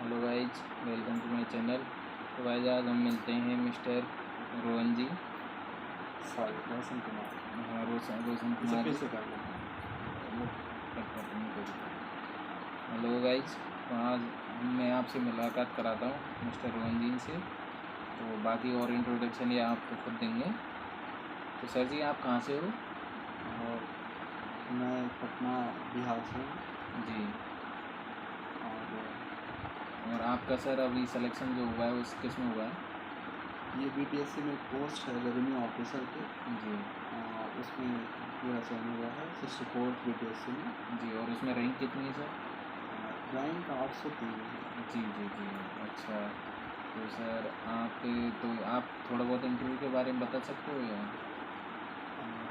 Hello guys, welcome to my channel. तो guys आज हम मिलते हैं मिस्टर रोहन जी। सॉरी रोशन कुमार। हाँ, रोशन इसे कुमार फिर जी। से करना। वो कट कर देंगे कोई दिक्कत नहीं। हेलो गाइज, तो आज मैं आपसे मुलाकात कराता हूँ मिस्टर रोहन जी से। तो बाकी और इंट्रोडक्शन ये आपको खुद देंगे। तो सर जी, आप कहाँ से हो? और मैं पटना बिहार से हूँ। जी। और और आपका सर अभी सिलेक्शन जो हुआ है उस किस में हुआ है? ये बीपीएससी में पोस्ट है रेवेन्यू ऑफिसर के। जी उसमें पूरा चयन हुआ है 64 बीपीएससी में। जी। और उसमें रैंक कितनी है सर? रैंक 803 है। जी जी जी। अच्छा, तो सर आप थोड़ा बहुत इंटरव्यू के बारे में बता सकते हो या?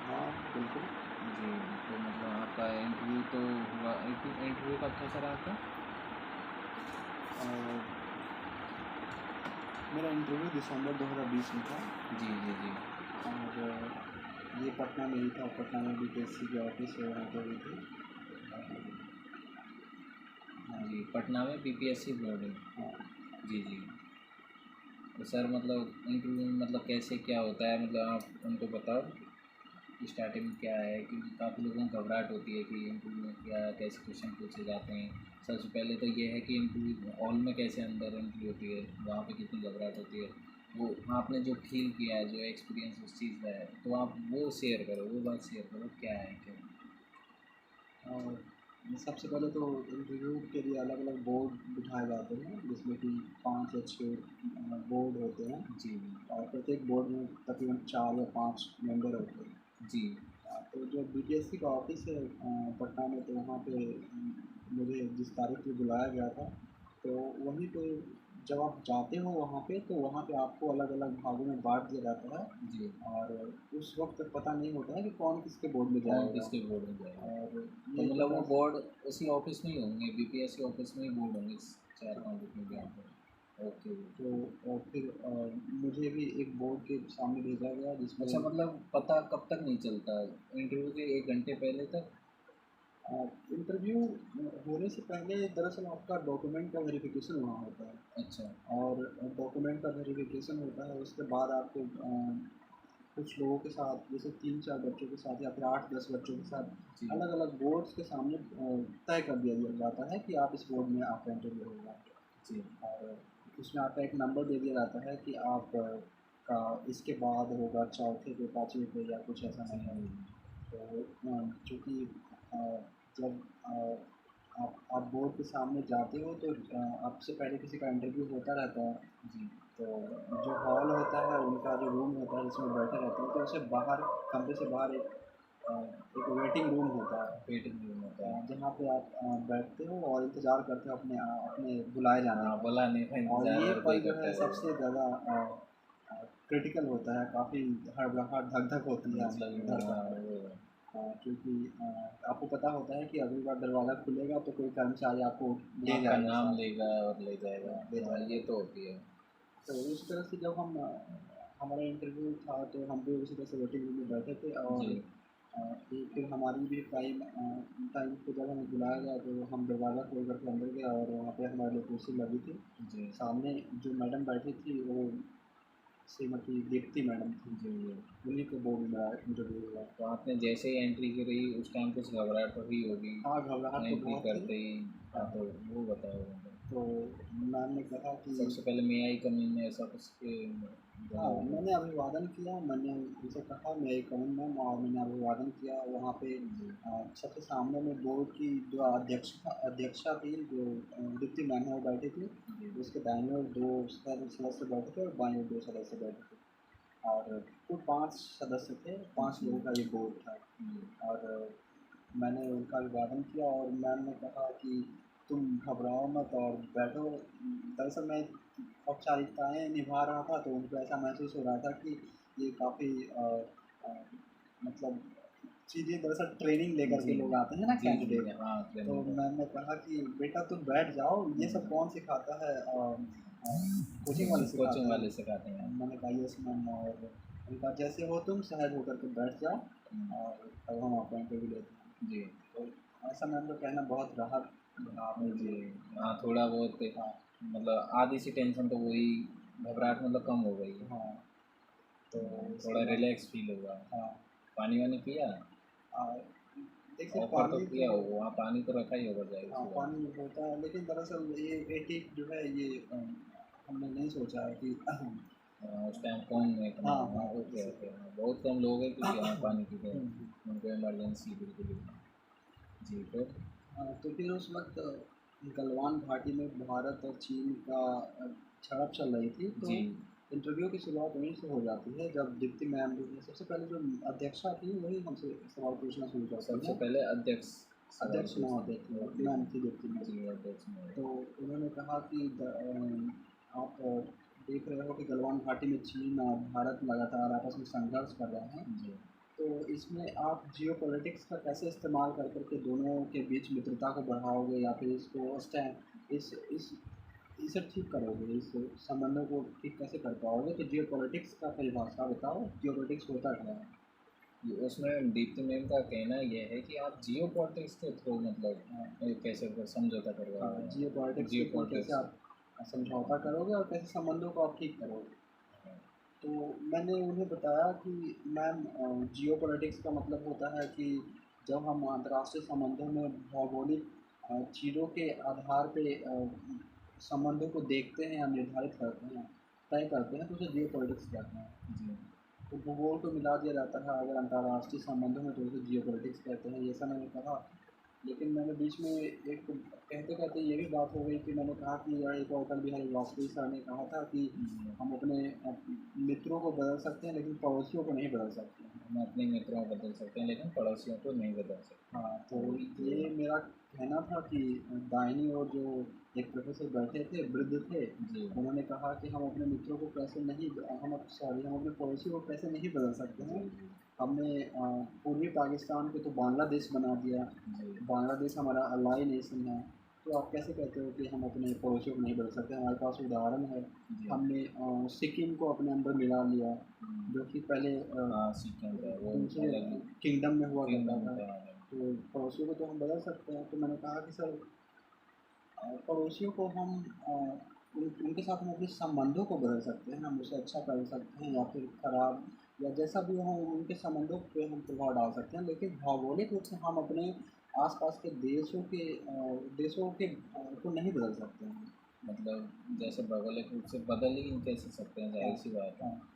हाँ बिल्कुल। जी। तो मतलब आपका इंटरव्यू तो हुआ, इंटरव्यू कब था सर आपका? और मेरा इंटरव्यू दिसंबर 2020 में था। जी जी जी। और ये पटना में ही था। पटना में बीपीएससी की ऑफिस है, वहाँ पर हुई थी। जी, पटना में पीपीएससी बोर्ड है। हाँ। जी जी। तो सर मतलब इंटरव्यू में मतलब कैसे क्या होता है, मतलब आप उनको बताओ कि स्टार्टिंग में क्या है, क्योंकि काफ़ी लोगों को घबराहट होती है कि इंटरव्यू में क्या कैसे क्वेश्चन पूछे जाते हैं। सबसे पहले तो ये है कि इंटरव्यू हॉल में कैसे अंदर एंट्री होती है, वहाँ पे कितनी घबराहट होती है। वो आपने जो फील किया है, जो एक्सपीरियंस उस चीज़ का है, तो आप वो शेयर करो, वो बात शेयर करो क्या है क्या। और सबसे पहले तो इंटरव्यू के लिए अलग अलग बोर्ड बिठाए जाते हैं, जिसमें कि 5 या 6 बोर्ड होते हैं। जी और प्रत्येक बोर्ड में तकरीबन 4 या 5 मेंबर होते हैं। जी तो जो बीपीएससी का ऑफिस है पटना में, तो वहाँ पे मुझे जिस तारीख पे बुलाया गया था, तो वहीं पे जब आप जाते हो वहाँ पे, तो वहाँ पे आपको अलग अलग भागों में बांट दिया जाता है। जी। और उस वक्त तक पता नहीं होता है कि कौन किसके बोर्ड में कौन जाएगा। किसके बोर्ड में जाएगा? और तो ये मतलब वो पता। बोर्ड उसी ऑफिस में ही होंगे, बीपीएससी ऑफिस में ही बोर्ड होंगे, 4-5 जितने भी यहाँ पर। ओके। तो और फिर मुझे भी एक बोर्ड के सामने भेजा गया जिसमें अच्छा, मतलब पता कब तक नहीं चलता? इंटरव्यू के 1 घंटे पहले तक? इंटरव्यू होने से पहले दरअसल आपका डॉक्यूमेंट का वेरिफिकेशन वहाँ होता है। अच्छा। और डॉक्यूमेंट का वेरिफिकेशन होता है, उसके बाद आपको कुछ लोगों के साथ, जैसे 3-4 बच्चों के साथ या फिर 8-10 बच्चों के जी साथ अलग अलग बोर्ड्स के सामने तय कर दिया जाता है कि आप इस बोर्ड में आपका इंटरव्यू होगा। जी। और उसमें आपका एक नंबर दे दिया जाता है कि आप का इसके बाद होगा, चौथे पे, पाँचवें पे, या कुछ ऐसा जी नंबर। जी तो चूँकि जब आप बोर्ड के सामने जाते हो, तो आपसे पहले किसी का इंटरव्यू होता रहता है। जी। तो जो हॉल होता है, उनका जो रूम होता है जिसमें बैठे रहते हैं, तो उससे बाहर, कमरे से बाहर एक वेटिंग रूम होता है। वेटिंग रूम होता है। जहाँ पे आप बैठते हो और इंतज़ार करते हो अपने अपने बुलाए जाने हाँ, का। बुलाने का और इंतजार ये हर कोई पल जो करता है है। सबसे ज़्यादा क्रिटिकल होता है। काफ़ी हड़बड़ाहट, धक-धक होती है जी अंदर में, हाँ, धड़कन होती वो है। क्योंकि आपको पता होता है कि अगली बार दरवाज़ा खुलेगा तो कोई कर्मचारी आपको ले आपका जाएगा नाम साथ लेगा और ले जाएगा। ले हाँ, जाएगा। ये तो होती है। तो उस तरह से जब हम हमारा इंटरव्यू था, तो हम भी उसी तरह से वेटिंग रूम में बैठे थे। जी और फिर हमारी भी टाइम पे जब हमें बुलाया गया, तो हम दरवाज़ा खोल करके अंदर गए और वहाँ पे हमारे लिए कुर्सी लगी थी। जी सामने जो मैडम बैठी थी, वो श्रीमती दीप्ति मैडम थी। जी जी। उन्हीं के बोर्ड में मेरा इंटरव्यू हुआ। तो आपने जैसे ही एंट्री करी उस टाइम कुछ घबराहट हुई होगी? हाँ, घबराहट तो एंट्री बहुत थी। करते ही। हाँ, हाँ, तो वो बताओ मतलब। तो मैम ने कहा कि सबसे पहले मे आई कम इन ऐसा कुछ के बोला हाँ, होगा? मैंने अभिवादन किया। मैंने उनसे कहा मैं एक कौन मैम, और मैंने अभिवादन किया वहाँ पे। जी सबसे सामने में बोर्ड की जो अध्यक्षा थी, जो दीप्ति मैम है, वो बैठी थी। जी उसके दाईं ओर 2 सदस्य बैठे थे और बाईं ओर 2 सदस्य बैठे थे। और कुल 5 सदस्य थे, 5 जी लोगों का ये बोर्ड था। जी। और मैंने उनका अभिवादन किया और मैम ने कहा कि तुम घबराओ मत और बैठो। दरअसल मैं औपचारिकताएँ निभा रहा था, तो उनको ऐसा महसूस हो रहा था कि ये काफ़ी मतलब चीज़ें, दरअसल ट्रेनिंग लेकर के जी लोग आते हैं ना जी जी कैंडिडेट। हाँ, तो ट्रेनिंग मैम ने कहा कि बेटा तुम बैठ जाओ, ये सब कौन सिखाता है? कोचिंग वाले कोचिंग सिखाते हैं। वाले सिखाते हैं। मैंने कहा यस मैम। और उन्होंने कहा जैसे हो तुम सहज होकर के बैठ जाओ, और तब हम आपका इंटरव्यू लेते हैं। जी तो ऐसा मैम का कहना बहुत राहत जी। हाँ, थोड़ा बहुत हाँ मतलब आधी सी टेंशन तो वही घबराहट मतलब कम हो गई है। हाँ। तो इसके थोड़ा बाद रिलैक्स फील हुआ। हाँ पानी वानी पिया? देखिए ऑफर तो पानी तो किया हो, वहाँ पानी तो रखा ही होगा जाएगा हाँ सुबह में। पानी होता है, लेकिन दरअसल ये टिप जो है ये हमने नहीं सोचा है कि हाँ, उस टाइम कौन इतना। हाँ हाँ, हाँ ओके इसी ओके, हाँ बहुत कम लोग हैं क्योंकि हाँ पानी की तो हम्म। उनको इमरजेंसी बिल्कुल ही नहीं। जी फिर। तो फिर उस वक्त गलवान घाटी में भारत और चीन का झड़प चल रही थी, तो जी। इंटरव्यू की शुरुआत वहीं से हो जाती है जब दीप्ति मैम जो है सबसे पहले जो अध्यक्षा थी वही हमसे सवाल पूछना शुरू करती सबसे हैं। पहले अध्यक्ष सवाल अध्यक्ष ना होते पूछते थे, हैं। ओके। मैम थी दीप्ति मैम। जी, अध्यक्ष में। तो उन्होंने कहा कि आप देख रहे हो कि गलवान घाटी में चीन और भारत लगातार आपस में संघर्ष कर रहे हैं, जी। तो इसमें आप जियो पॉलिटिक्स का कैसे इस्तेमाल कर करके दोनों के बीच मित्रता को बढ़ाओगे या फिर इसको स्टैंड इस इसे ठीक करोगे, इस संबंधों को ठीक कैसे कर पाओगे? तो जियो पॉलिटिक्स का परिभाषा बताओ, जियो पॉलिटिक्स होता क्या है? उसमें दीप्ति मैम का कहना यह है कि आप जियो पॉलिटिक्स के थ्रू मतलब हाँ कैसे समझौता हाँ, जियो करवाओगे पॉलिटिक्स जियो के थ्रू कैसे पॉलिटिक्स। आप समझौता करोगे और कैसे संबंधों को आप ठीक करोगे? तो मैंने उन्हें बताया कि मैम जियो पॉलिटिक्स का मतलब होता है कि जब हम अंतर्राष्ट्रीय संबंधों में भौगोलिक चीज़ों के आधार पे संबंधों को देखते हैं या निर्धारित करते हैं, तय करते हैं, तो उसे जियो पॉलिटिक्स कहते हैं। जी। तो भूगोल को मिला दिया जाता है अगर अंतर्राष्ट्रीय संबंधों में, तो उसे जियो पॉलिटिक्स कहते हैं, ऐसा मैंने कहा। लेकिन मैंने बीच में एक कहते कहते ये भी बात हो गई कि मैंने कहा कि यार एक और अटल बिहारी वाजपेयी सर ने कहा था कि जी। हम अपने मित्रों को बदल सकते हैं लेकिन पड़ोसियों को नहीं बदल सकते हैं। हम अपने मित्रों को बदल सकते हैं लेकिन पड़ोसियों को नहीं बदल सकते। हाँ, तो जी। ये मेरा कहना था कि दाहिनी ओर जो एक प्रोफेसर बैठे थे, वृद्ध थे, जी। उन्होंने कहा कि हम अपने मित्रों को कैसे नहीं हम अपने पड़ोसियों को कैसे नहीं बदल सकते जी। हैं। जी। हमने पूर्वी पाकिस्तान को तो बांग्लादेश बना दिया, जी। बांग्लादेश हमारा अलाई नेशन है, तो आप कैसे कहते हो कि हम अपने पड़ोसियों को नहीं बदल सकते? हमारे पास उदाहरण है, जी। हमने सिक्किम को अपने अंदर मिला लिया, जो कि पहले हाँ, सिक्किम का वो दूसरे अलग किंगडम में हुआ करता किंगडम था। था। तो पड़ोसियों को तो हम बदल सकते हैं। तो मैंने कहा कि सर पड़ोसियों को हम उनके साथ हम अपने संबंधों को बदल सकते हैं, हम उसे अच्छा कर सकते हैं या फिर खराब या जैसा भी हो उनके संबंधों पे हम प्रभाव डाल सकते हैं, लेकिन भौगोलिक रूप से हम अपने आसपास के देशों के को नहीं बदल सकते हैं। मतलब जैसे भौगोलिक रूप से बदल ही कैसे सकते हैं, हाँ जाहिर सी बात है। हाँ।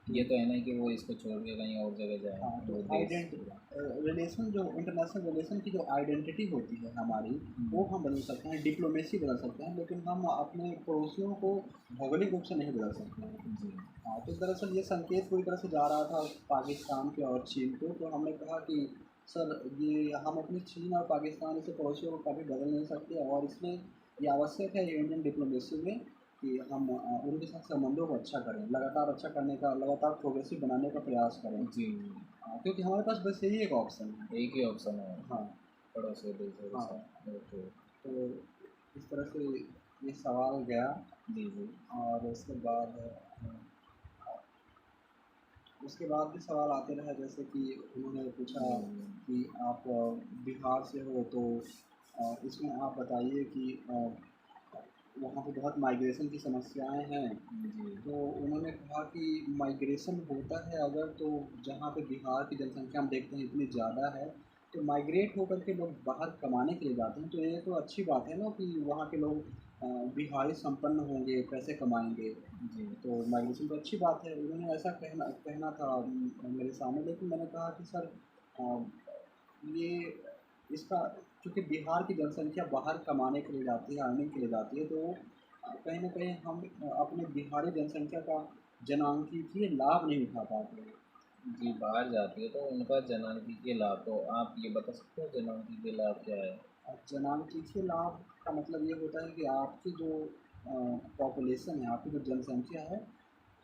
तो ये तो है ना कि वो इसको छोड़ के कहीं और जगह हाँ, जाए तो वो देश आइडेंटि पूरा। रिलेशन जो इंटरनेशनल रिलेशन की जो आइडेंटिटी होती है हमारी, वो हम बदल सकते हैं, डिप्लोमेसी बदल सकते हैं, लेकिन हम अपने पड़ोसियों को भौगोलिक रूप से नहीं बदल सकते हैं। जी। हाँ, तो दरअसल ये संकेत पूरी तरह से जा रहा था पाकिस्तान के और चीन को, तो हमने कहा कि सर ये हम अपनी चीन और पाकिस्तान से पड़ोसियों को कभी बदल नहीं सकते और इसलिए ये आवश्यक है इंडियन डिप्लोमेसी में कि हम उनके साथ संबंधों को अच्छा करें, लगातार अच्छा करने का, लगातार प्रोग्रेसिव बनाने का प्रयास करें। जी। क्योंकि हमारे पास बस यही एक ऑप्शन है। एक ही ऑप्शन है हाँ पड़ोसी देशों के हाँ। साथ। ओके। तो इस तरह से ये सवाल गया जी। जी। और उसके बाद भी सवाल आते रहे, जैसे कि उन्होंने पूछा जी। कि आप बिहार से हो तो इसमें आप बताइए कि वहाँ पे बहुत माइग्रेशन की समस्याएं हैं। जी। तो उन्होंने कहा कि माइग्रेशन होता है अगर, तो जहाँ पे बिहार की जनसंख्या हम देखते हैं इतनी ज़्यादा है, तो माइग्रेट होकर के लोग बाहर कमाने के लिए जाते हैं, तो ये तो अच्छी बात है ना कि वहाँ के लोग बिहारी संपन्न होंगे, पैसे कमाएंगे, जी। तो माइग्रेशन तो अच्छी बात है। उन्होंने ऐसा कहना कहना था मेरे सामने, लेकिन मैंने कहा कि सर अ, ये इसका चूँकि बिहार की जनसंख्या बाहर कमाने के लिए जाती है, अर्निंग के लिए जाती है, तो कहीं न कहीं हम अपने बिहारी जनसंख्या का जनांकीय लाभ नहीं उठा पाते हैं। जी, बाहर जाती है तो उनका जनांकीय लाभ, तो आप ये बता सकते हो जनांकीय लाभ क्या है? जनांकीय लाभ का मतलब ये होता है कि आपकी जो पॉपुलेशन है, आपकी जो जनसंख्या है,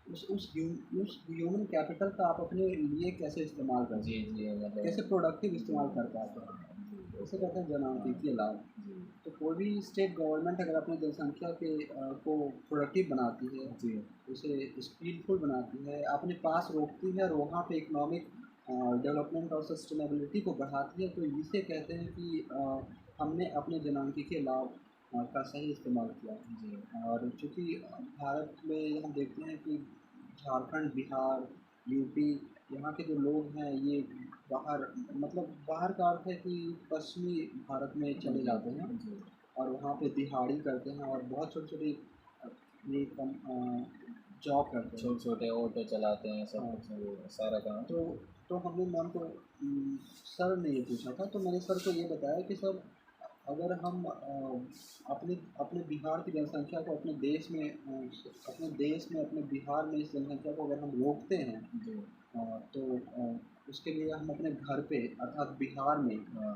उस ह्यूमन कैपिटल का आप अपने लिए कैसे इस्तेमाल जी। करते हैं, जी कैसे मतलब। प्रोडक्टिव जी। इस्तेमाल कर पाते हैं, हाँ, जी इसे ओके। कहते हैं हाँ। जनांकीय लाभ। जी। तो कोई भी स्टेट गवर्नमेंट अगर अपनी जनसंख्या को प्रोडक्टिव बनाती है, जी। उसे स्किलफुल बनाती है, अपने पास रोकती है और वहाँ पे इकोनॉमिक डेवलपमेंट और सस्टेनेबिलिटी को बढ़ाती है, तो इसे कहते हैं कि हमने अपने जनांकीय लाभ का सही इस्तेमाल किया। जी और चूँकि भारत में हम देखते हैं कि झारखंड, बिहार, यूपी यहाँ के जो लोग हैं ये बाहर, मतलब बाहर का अर्थ है कि पश्चिमी भारत में चले जी जाते हैं जी। और वहाँ पे दिहाड़ी करते हैं और बहुत छोटी-छोटी ये जॉब करते हैं। छोटे छोटे ऑटो चलाते हैं, सब हाँ, कुछ वो सारा काम। तो हमने मैम को सर ने ये पूछा था, तो मैंने सर को ये बताया कि सर अगर हम अपने अपने बिहार की जनसंख्या को अपने बिहार में इस जनसंख्या को अगर हम रोकते हैं, जी तो उसके लिए हम अपने घर पे अर्थात बिहार में हाँ।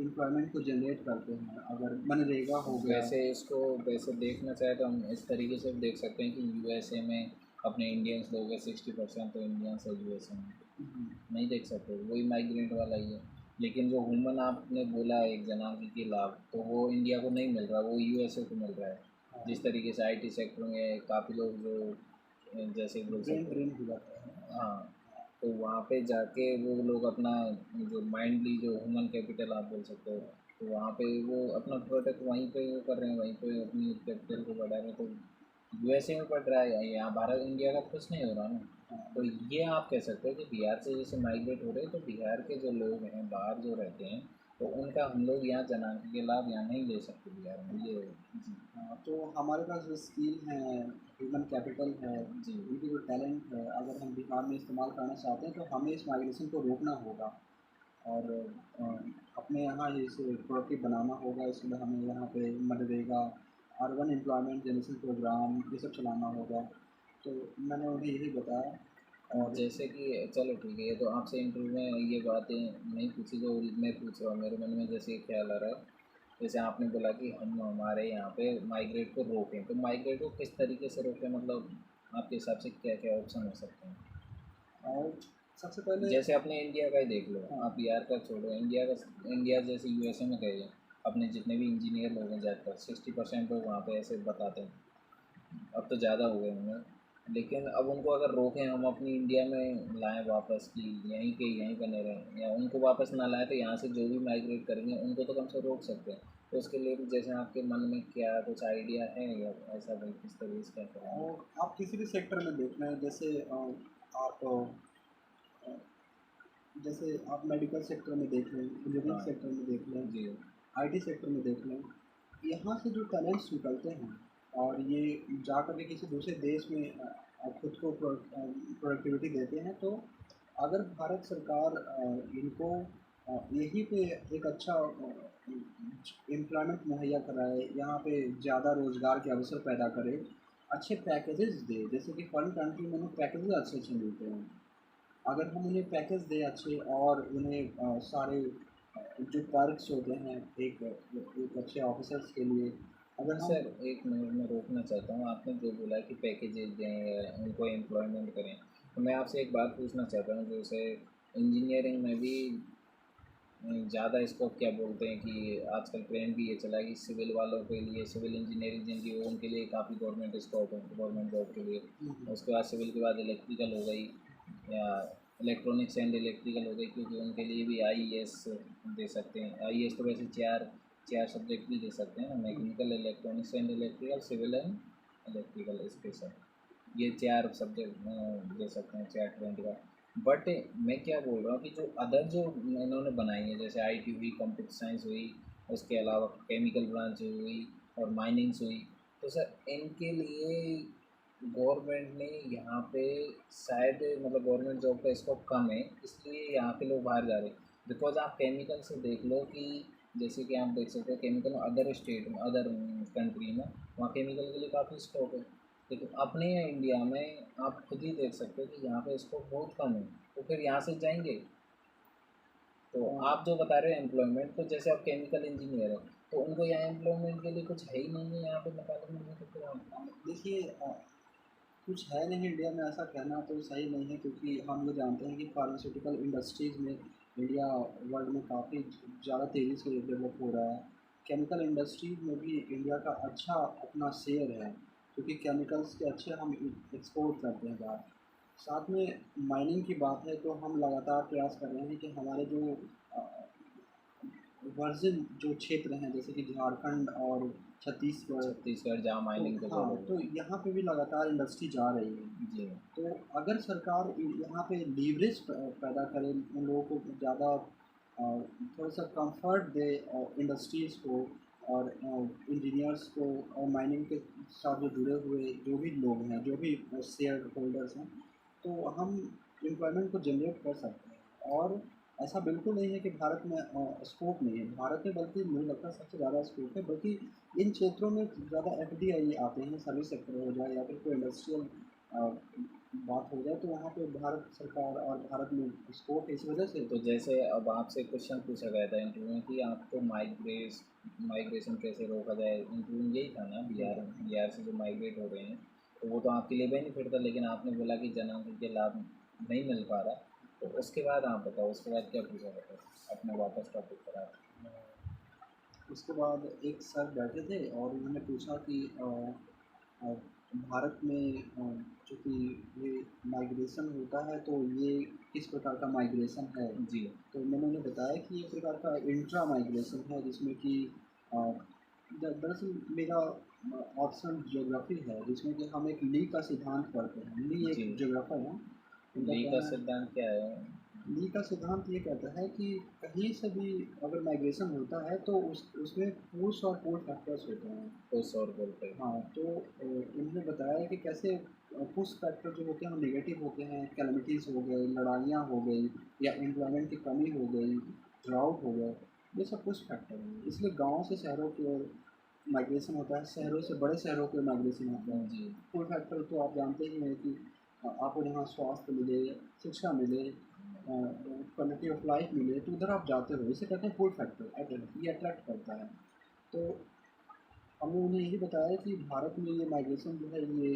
एम्प्लॉयमेंट को जनरेट करते हैं। अगर मनरेगा हो गया। वैसे इसको वैसे देखना चाहे तो हम इस तरीके से भी देख सकते हैं कि यूएसए में अपने इंडियंस लोग हैं, 60% तो इंडियंस है यूएसए में। हम्म, नहीं देख सकते, वही माइग्रेंट वाला ही है। लेकिन जो ह्यूमन आपने बोला एक जनांगी के लाभ, तो वो इंडिया को नहीं मिल रहा, वो यूएसए को मिल रहा है। हाँ, जिस तरीके से आईटी सेक्टर में काफ़ी लोग जो जैसे बोल ब्रेन सकते ड्रेन हैं, हो जाता है। हाँ, तो वहाँ पे जाके वो लोग अपना जो माइंडली जो ह्यूमन कैपिटल आप बोल सकते हो, तो वहाँ पे वो अपना प्रोडक्ट वहीं पे वो कर रहे हैं, वहीं पे अपनी कैपिटल को बढ़ा रहे हैं। तो यूएसए में बढ़ रहा है, यहाँ भारत इंडिया का कुछ नहीं हो रहा ना। हाँ, तो ये आप कह सकते हो कि बिहार से जैसे माइग्रेट हो रहे हैं, तो बिहार के जो लोग हैं बाहर जो रहते हैं, तो उनका हम लोग यहाँ जनांग के लाभ यहाँ नहीं ले सकते बिहार में, ये जी हाँ, तो हमारे पास जो स्किल है, ह्यूमन कैपिटल है, जी उनकी जो टैलेंट है, अगर हम बिहार में इस्तेमाल करना चाहते हैं तो हमें इस माइग्रेशन को रोकना होगा और अ, अपने यहाँ इसे प्रोडक्टिव बनाना होगा। इसके लिए हमें यहाँ पे MNREGA, urban employment generation programme ये सब चलाना होगा। तो मैंने उन्हें यही बताया। और जैसे कि चलो ठीक है, ये तो आपसे इंटरव्यू में ये बातें नहीं पूछी जो मैं पूछ रहा हूँ, मेरे मन में जैसे ये ख्याल आ रहा है। जैसे आपने बोला कि हम हमारे यहाँ पे माइग्रेट को रोकें, तो माइग्रेट को किस तरीके से रोकें, मतलब आपके हिसाब से क्या क्या ऑप्शन हो सकते हैं? और सबसे पहले जैसे अपने इंडिया का ही देख लो, हाँ, आप बिहार का छोड़ो, इंडिया का। इंडिया जैसे यूएसए में गए, अपने जितने भी इंजीनियर लोग हैं ज़्यादातर 60% लोग वहाँ पे ऐसे बताते हैं। अब तो ज़्यादा हो गए होंगे, लेकिन अब उनको अगर रोकें हम अपनी इंडिया में लाएं वापस, कि यहीं के यहीं बने रहें, या उनको वापस ना लाएं, तो यहाँ से जो भी माइग्रेट करेंगे उनको तो कम से रोक सकते हैं। तो उसके लिए भी जैसे आपके मन में क्या कुछ आइडिया है, या ऐसा भाई किस तरीके से क्या करेंगे? और आप किसी भी सेक्टर में देख लें, जैसे आप जैसे आप मेडिकल सेक्टर में देख लें, इंजीनियरिंग हाँ सेक्टर में देख लें, जी आईटी सेक्टर में देख लें, यहाँ से जो टैलेंट्स निकलते हैं और ये जा कर के किसी दूसरे देश में खुद को प्रोडक्टिविटी देते हैं, तो अगर भारत सरकार इनको यहीं पे एक अच्छा एम्प्लॉयमेंट मुहैया कराए, यहाँ पे ज़्यादा रोज़गार के अवसर पैदा करे, अच्छे पैकेजेस दे, जैसे कि फॉरेन कंट्री में उन्हें पैकेजेस अच्छे अच्छे मिलते हैं। अगर हम उन्हें पैकेज दें अच्छे और उन्हें सारे जो पर्क्स होते हैं एक एक अच्छे ऑफिसर्स के लिए, अगर हम सर, एक मिनट में रोकना चाहता हूँ। आपने जो बोला कि पैकेजेस दें या उनको एम्प्लॉयमेंट करें, तो मैं आपसे एक बात पूछना चाहता हूँ। जैसे इंजीनियरिंग में भी ज़्यादा इसको क्या बोलते हैं कि आजकल ट्रेंड भी ये चला है कि सिविल वालों के लिए, सिविल इंजीनियरिंग जिनकी हो उनके लिए काफ़ी गवर्नमेंट स्कोप है गवर्नमेंट जॉब के लिए। उसके बाद सिविल के बाद इलेक्ट्रिकल हो गई, या इलेक्ट्रॉनिक्स एंड इलेक्ट्रिकल हो गई, क्योंकि उनके लिए भी आईईएस दे सकते हैं। आईईएस तो वैसे चार चार सब्जेक्ट भी दे सकते हैं ना, mechanical, electronics and electrical, civil and electrical special, ये चार सब्जेक्ट दे सकते हैं, चार ट्रेंड का। बट मैं क्या बोल रहा हूँ कि जो अदर जो इन्होंने बनाई है, जैसे आईटी हुई, कंप्यूटर साइंस हुई, उसके अलावा केमिकल ब्रांच हुई और माइनिंग्स हुई, तो सर इनके लिए गवर्नमेंट ने यहाँ पे शायद मतलब गवर्नमेंट जॉब का स्कोप कम है, इसलिए यहाँ के लोग बाहर जा रहे हैं। बिकॉज आप केमिकल से देख लो कि जैसे कि आप देख सकते हो केमिकल अदर स्टेट में, अदर कंट्री में, वहाँ केमिकल के लिए काफ़ी स्कोप है। लेकिन अपने यहाँ इंडिया में आप खुद ही देख सकते हो कि यहाँ पे स्कोप बहुत कम है, तो फिर यहाँ से जाएंगे। तो आप जो बता रहे हो एम्प्लॉयमेंट, तो जैसे आप केमिकल इंजीनियर है, तो उनको यहाँ एम्प्लॉयमेंट के लिए कुछ है ही नहीं है यहाँ पे निकालने में, तो फिर देखिए कुछ है नहीं इंडिया में, ऐसा कहना तो सही नहीं है, क्योंकि हम ये जानते हैं कि फार्मास्यूटिकल इंडस्ट्रीज़ में इंडिया वर्ल्ड में काफ़ी ज़्यादा तेज़ी से डेवलप हो रहा है। केमिकल इंडस्ट्रीज में भी इंडिया का अच्छा अपना शेयर है, क्योंकि केमिकल्स के अच्छे हम एक्सपोर्ट करते हैं बाहर। साथ में माइनिंग की बात है तो हम लगातार प्रयास कर रहे हैं कि हमारे जो वर्जिन जो क्षेत्र हैं जैसे कि झारखंड और छत्तीसगढ़, छत्तीसगढ़ जहाँ तो माइनिंग को हाँ, ज़्यादा तो वो यहाँ पे भी लगातार इंडस्ट्री जा रही है। जी, तो अगर सरकार यहाँ पे लीवरेज पैदा करे, उन लोगों को ज़्यादा थोड़ा सा कंफर्ट दे इंडस्ट्रीज़ को और इंजीनियर्स को और माइनिंग के साथ जो जुड़े हुए जो भी लोग हैं, जो भी शेयर होल्डर्स हैं, तो हम एम्प्लॉयमेंट को जनरेट कर सकते हैं। और ऐसा बिल्कुल नहीं है कि भारत में स्कोप नहीं है, भारत में बल्कि मुझे लगता है सबसे ज़्यादा स्कोप है। बल्कि इन क्षेत्रों में ज़्यादा एफडीआई आते हैं, सर्विस सेक्टर हो जाए या फिर कोई इंडस्ट्रियल बात हो जाए, तो वहाँ पे भारत सरकार और भारत में स्कोप है, इस वजह से। तो जैसे अब आपसे क्वेश्चन पूछा गया था इंटरव्यू में कि आपको माइग्रेशन कैसे रोका जाए, इंटरव्यू में यही था ना, बिहार से जो माइग्रेट हो रहे हैं तो वो तो आपके लिए बेनिफिट था, लेकिन आपने बोला कि जनांक के लाभ नहीं मिल पा रहा। तो उसके बाद आप बताओ, उसके बाद क्या पूछा गया था अपने वापस टॉपिक पर आप। उसके बाद एक सर बैठे थे और उन्होंने पूछा कि अ, भारत में चूँकि ये माइग्रेशन होता है, तो ये किस प्रकार का माइग्रेशन है। जी तो मैंने उन्हें बताया कि एक प्रकार का इंट्रा माइग्रेशन है, जिसमें कि दरअसल मेरा ऑप्शन ज्योग्राफी है, जिसमें कि हम एक ली का सिद्धांत पढ़ते हैं। ली जी, एक ज्योग्राफर हैं, उनका ली का कहना है, सिद्धांत क्या है? ली का सिद्धांत ये कहता है कि कहीं से भी अगर माइग्रेशन होता है तो उसमें पुश और पुल फैक्टर्स होते हैं। उस और बोलते हैं। हाँ, तो उन्होंने बताया कि कैसे पुश फैक्टर जो होते हैं वो नेगेटिव होते हैं, कैलमिटीज़ हो गई, लड़ाइयाँ हो गई या एम्प्लॉयमेंट की कमी हो गई, ड्राउट हो गए, ये सब पुश फैक्टर हैं। इसलिए गाँव से शहरों की ओर माइग्रेशन होता है, शहरों से बड़े शहरों की ओर माइग्रेशन होता है। जी पुल फैक्टर तो आप जानते ही हैं कि आपको जहाँ स्वास्थ्य मिले, शिक्षा मिले, क्वालिटी ऑफ लाइफ मिले, तो उधर आप जाते हो। इसे कहते हैं पुल फैक्टर, ये अट्रैक्ट करता है। तो हमने उन्हें यही बताया कि भारत में ये माइग्रेशन जो है ये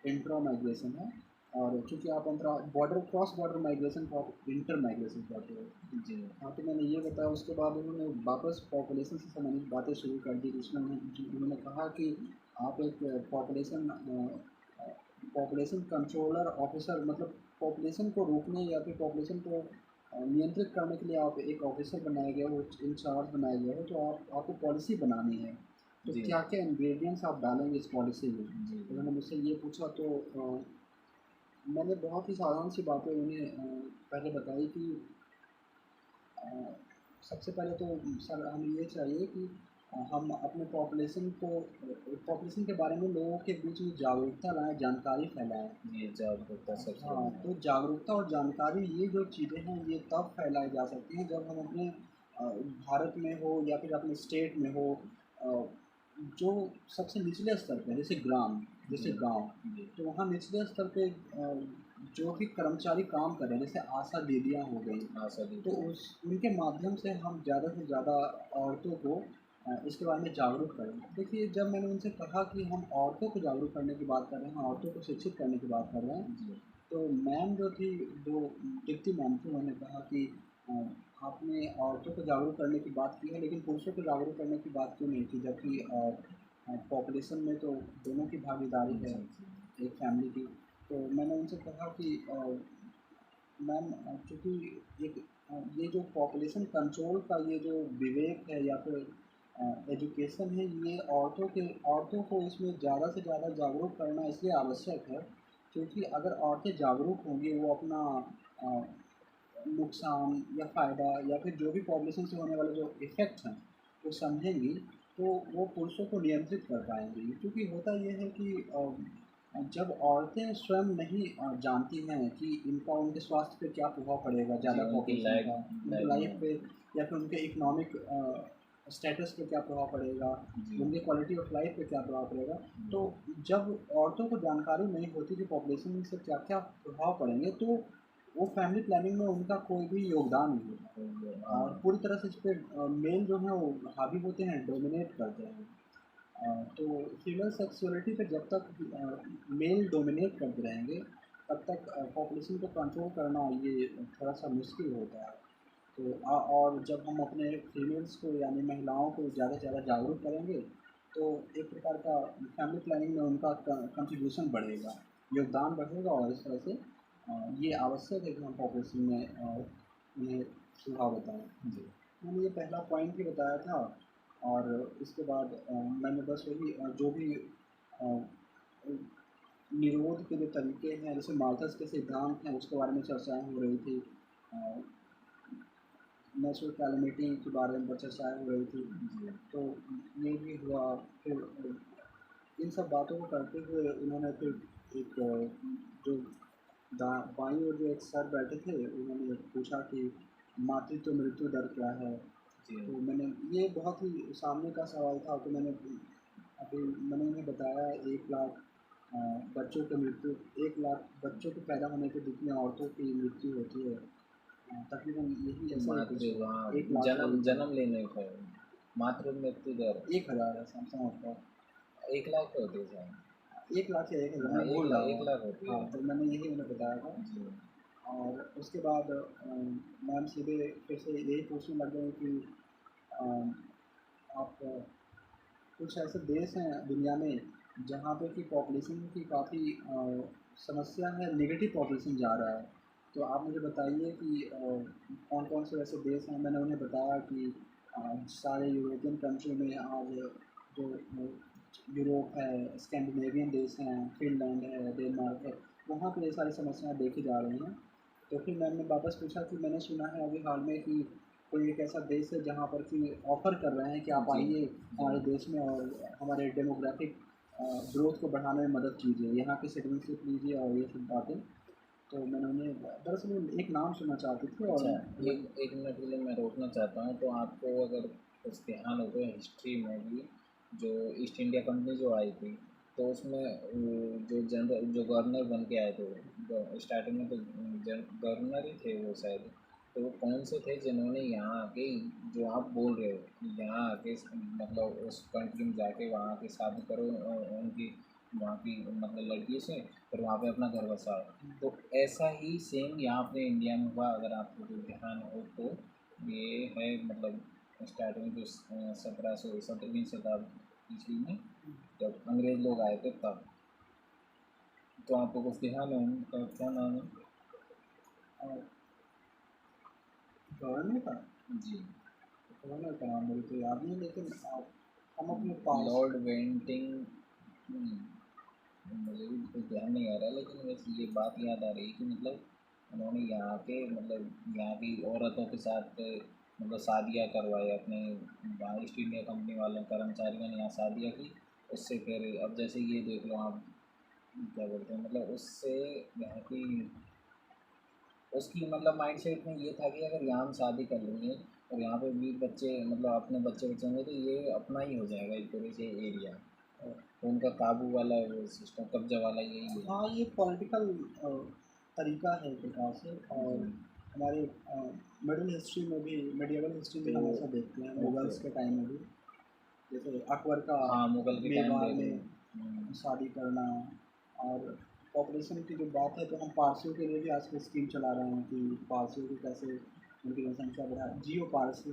इंट्रा माइग्रेशन है, और चूँकि आप अंतरा बॉर्डर क्रॉस बॉर्डर माइग्रेशन को आप इंटर माइग्रेशन कहते हो। जी हाँ, तो मैंने ये बताया। उसके बाद उन्होंने वापस पॉपुलेशन से संबंधित बातें शुरू कर दी, जिसमें उन्होंने कहा कि आप एक पॉपुलेशन कंट्रोलर ऑफिसर, मतलब पॉपुलेशन को रोकने या फिर पॉपुलेशन को नियंत्रित करने के लिए आप एक ऑफिसर बनाए गए हो, इंचार्ज बनाए गए हो, तो आपको पॉलिसी बनानी है। तो जी क्या क्या इंग्रेडिएंट्स आप डालेंगे इस पॉलिसी में। जी तो उन्होंने मुझसे ये पूछा, तो मैंने बहुत ही साधारण सी बातें उन्हें पहले बताई कि अ, सबसे पहले तो सर हमें ये चाहिए कि हम अपने पॉपुलेशन के बारे में लोगों के बीच में जागरूकता लाएँ, जानकारी फैलाएँ। ये जागरूकता सबसे हाँ, बड़ी तो जागरूकता और जानकारी ये जो चीज़ें हैं ये तब फैलाई जा सकती हैं जब हम अपने भारत में हो या फिर अपने स्टेट में हो, अ, जो सबसे निचले स्तर पे जैसे ग्राम, जी जैसे गाँव, जी तो वहाँ निचले स्तर पे जो भी कर्मचारी काम कर रहे हैं, जैसे आशा दीदियाँ हो गई, आशा दी तो उस उनके माध्यम से हम ज़्यादा से ज़्यादा औरतों को इसके बारे में जागरूक करें। देखिए, जब मैंने उनसे कहा कि हम औरतों को जागरूक करने की बात कर रहे हैं, औरतों को शिक्षित करने की बात कर रहे हैं, जी तो मैम जो थी, जो दीप्ति मैम थी, उन्होंने कहा कि अ, आपने औरतों को जागरूक करने की बात की है, लेकिन पुरुषों को जागरूक करने की बात क्यों नहीं की, जबकि पॉपुलेशन में तो दोनों की भागीदारी है, जी एक फैमिली की। तो मैंने उनसे कहा कि मैम, चूँकि एक ये जो पॉपुलेशन कंट्रोल का ये जो विवेक है या फिर एजुकेशन है, ये औरतों को इसमें ज़्यादा से ज़्यादा जागरूक करना इसलिए आवश्यक है, क्योंकि अगर औरतें जागरूक होंगी, वो अपना अ, नुकसान या फ़ायदा या फिर जो भी पॉपुलेशन से होने वाले जो इफ़ेक्ट हैं, वो समझेंगी, तो वो पुरुषों को नियंत्रित कर पाएँगी। क्योंकि होता ये है कि जब औरतें स्वयं नहीं जानती हैं कि इनका उनके स्वास्थ्य पे क्या प्रभाव पड़ेगा, जी ज़्यादा उनकी पॉपुलेशन लाइफ का, उनकी लाइफ लाइफ में पे या फिर उनके इकोनॉमिक स्टेटस पे क्या प्रभाव पड़ेगा, जी उनकी क्वालिटी ऑफ लाइफ पे क्या प्रभाव पड़ेगा। तो जब औरतों को जानकारी नहीं होती कि पॉपुलेशन से क्या-क्या प्रभाव पड़ेंगे, तो वो फैमिली प्लानिंग में उनका कोई भी योगदान नहीं होता, हाँ और पूरी तरह से इस पे मेल जो हैं वो हावी होते हैं, डोमिनेट करते हैं। तो फीमेल सेक्सुअलिटी पे जब तक मेल डोमिनेट करते रहेंगे, तब तक पॉपुलेशन को कंट्रोल करना ये थोड़ा-सा मुश्किल होता है। तो और जब हम अपने फीमेल्स को यानी महिलाओं को ज़्यादा से ज़्यादा जागरूक करेंगे, तो एक प्रकार का फैमिली प्लानिंग में उनका कंट्रीब्यूशन बढ़ेगा, योगदान बढ़ेगा, और इस तरह से ये आवश्यक है कि हम पॉपुलेशन में उन्हें सुझाव बताएँ। जी मैंने ये पहला पॉइंट ही बताया था। और इसके बाद मैंने बस वही जो भी निरोध के जो तरीके हैं, जैसे माल्थस के सिद्धांत हैं, उसके बारे में चर्चाएँ हो रही थी। नेचुरल कैलेमिटी के बारे में चर्चाएँ हो रही थी। जी। तो ये भी हुआ। फिर इन सब बातों को करते हुए उन्होंने फिर एक जो बाईं ओर जो एक सर बैठे थे, उन्होंने पूछा कि मातृत्व मृत्यु दर क्या है। जी। तो मैंने ये बहुत ही सामने का सवाल था, तो मैंने उन्हें बताया 1 लाख बच्चों की मृत्यु, 1 लाख बच्चों के पैदा होने पे जितनी औरतों की मृत्यु होती है, तकरीबन यही ऐसा ही कुछ मातृ है। हाँ, 1 लाख या जन्म 1 लाख, जन्म लेने पर मातृ मृत्यु दर 1,000 है समथिंग होता 1 लाख होती है शायद। 1 लाख या 1,000, हाँ, मैं भूल रहा एक हूँ। लाख होती हाँ, है। तो मैंने यही उन्हें बताया था। जी। और उसके बाद मैम सीधे फिर से यही पूछने लग गए कि अ, आप कुछ ऐसे देश हैं दुनिया में जहाँ पे कि पॉपुलेशन की काफ़ी समस्या है, नेगेटिव पॉपुलेशन जा रहा है। तो आप मुझे बताइए कि कौन-कौन से ऐसे देश हैं? मैंने उन्हें बताया कि सारे यूरोपियन कंट्री में आज जो यूरोप है, स्कैंडिनेवियन देश हैं, फ़िनलैंड है, डेनमार्क है, वहाँ पे ये सारी समस्याएँ देखी जा रही हैं। तो फिर मैंने वापस पूछा कि मैंने सुना है अभी हाल में कि कोई एक ऐसा देश है जहाँ पर कि ऑफ़र कर रहे हैं कि आप जी। आइए जी। हमारे देश में और हमारे डेमोग्राफिक ग्रोथ को बढ़ाने में मदद कीजिए, यहाँ की सिटीज़नशिप लीजिए और ये सब बातें। तो मैंने उन्हें दरअसल वो एक नाम सुनना चाहते थे और अच्छा, वही। एक मिनट के लिए मैं रोकना चाहता हूँ। तो आपको अगर कुछ ध्यान हो तो हिस्ट्री में भी जो ईस्ट इंडिया कंपनी जो आई थी, तो उसमें जो जनरल जो गवर्नर बन के आए थे, स्टार्टिंग में तो गवर्नर ही थे वो शायद। तो वो कौन से थे जिन्होंने यहाँ आके, जो आप बोल रहे हो कि यहाँ आके मतलब उस कंट्री में जाके वहाँ की शादी करो, उनकी वहाँ की मतलब लड़की से, फिर वहाँ पे अपना घर बसाओ। तो ऐसा ही सेम यहाँ पे इंडिया में हुआ, अगर आपको कोई ध्यान हो तो। ये है मतलब स्टार्टिंग जो 1700 17वीं शताब्दी ईस्वी में जब अंग्रेज़ लोग आए थे तब। तो आपको कुछ ध्यान है उनका क्या नाम है? गवर्नर का जी। गवर्नर का नाम मुझे तो याद नहीं, लेकिन हम अपने पास। लॉर्ड वेंटिंग। मुझे भी कुछ ध्यान नहीं आ रहा, लेकिन बस ये बात याद आ रही है कि मतलब उन्होंने यहाँ के मतलब यहाँ की औरतों के साथ मतलब शादियाँ करवाई अपने, वहाँ ईस्ट इंडिया कंपनी वालों कर्मचारियों ने यहाँ शादियाँ की। उससे फिर अब जैसे ये देख लो आप, क्या बोलते हैं मतलब उससे यहाँ की उसकी मतलब माइंडसेट में ये था कि अगर यहाँ हम शादी कर लेंगे और यहाँ पे भी बच्चे मतलब अपने बच्चे बच्चे होंगे तो ये अपना ही हो जाएगा ये पूरे से एरिया। तो उनका काबू वाला वो सिस्टम, कब्जा वाला यही है। हाँ, ये पॉलिटिकल तरीका है एक प्रकार से। और जी। हमारे मिडिल हिस्ट्री में भी, मिडिवल हिस्ट्री में तो हम ऐसा देखते हैं, ओके। मुगल्स के टाइम में भी। जैसे अकबर का हाँ, मुगल के टाइम मेवाड़ देख लो। में शादी करना। और पॉपुलेशन की जो बात है, तो हम पारसियों के लिए भी आजकल स्कीम चला रहे हैं कि पारसियों को कैसे उनकी जनसंख्या बढ़ाए, जियो पारसी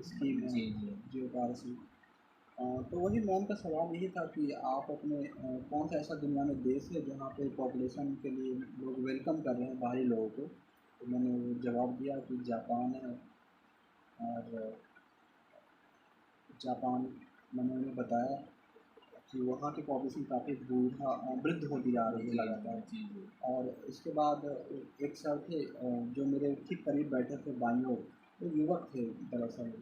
स्कीम है। जी। जी। जियो पारसी। तो वही मैम का सवाल यही था कि आप अपने कौन सा ऐसा दुनिया में देश है जहाँ पे पॉपुलेशन के लिए लोग वेलकम कर रहे हैं बाहरी लोगों को। तो मैंने वो जवाब दिया कि जापान है। और जापान, मैंने उन्हें बताया कि वहाँ की पॉपुलेशन काफ़ी वृद्ध होती जा रही है जी। जी। लगातार। जी। जी। और इसके बाद एक सर थे जो मेरे ठीक करीब बैठे थे बाईं ओर, वो युवक थे दरअसल।